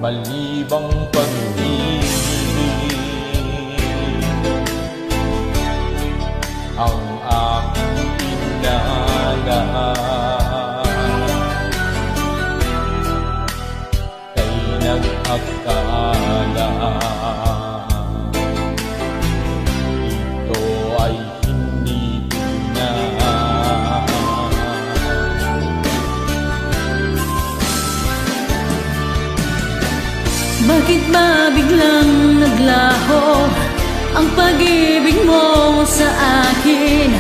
malibang pag-ibig ang aking pinangarap. Kay nag-akala ito ay hindi na. Bakit ba biglang naglaho ang pag-ibig mo sa akin?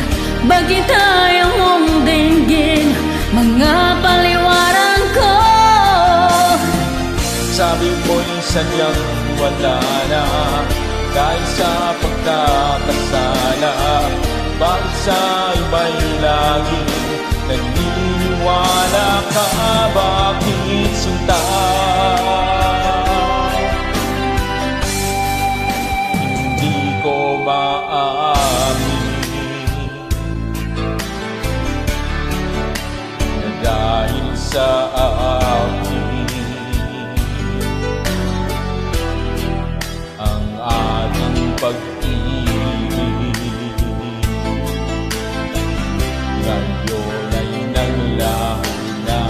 Bakit ayaw mong dinggin mga paliwanag ko? Sabi mo'y sadyang wala na dahil sa pagkakasala. Bakit sa iba'y laging naniniwala ka? Bakit sinta? Dahil sa akin ang ating pag-ibig ngayon ay naglaho na.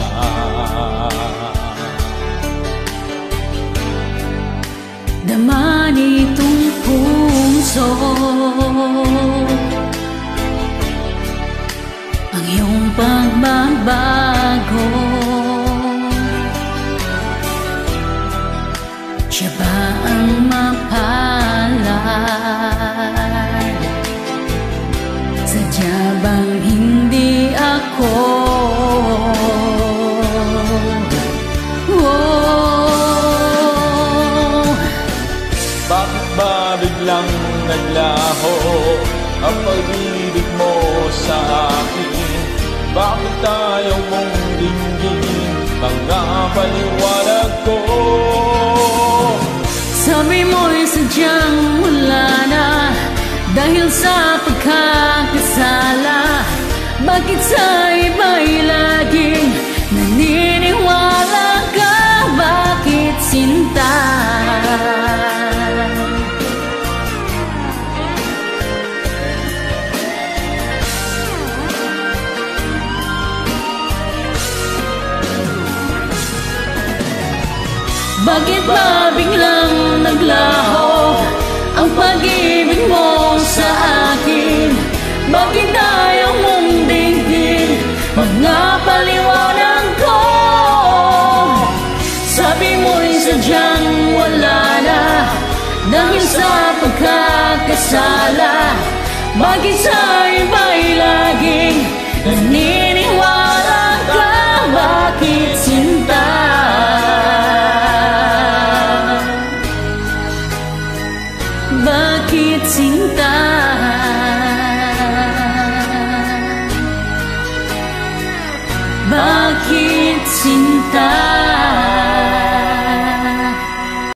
Dama nitong puso ang iyong pagbabago. Siya ba ang mapalad? Sadya bang hindi ako? Oh. Bakit ba biglang naglaho ang pag-ibig mo sa akin? Bakit ayaw mong dinggin mga paliwanag ko? Sabi mo'y sadyang wala na dahil sa pagkakasala. Bakit sa iba'y laging naniniwala ka? Bakit sinta? Bakit ba biglang naglaho ang pag-ibig mo sa akin? Bakit ayaw mong dinggin mga paliwanag ko? Sabi mo'y sadyang wala na dahil sa pagkakasala. Bakit sa iba'y laging naniniwala ka? Bakit sinta? Bakit sinta? Bakit sinta?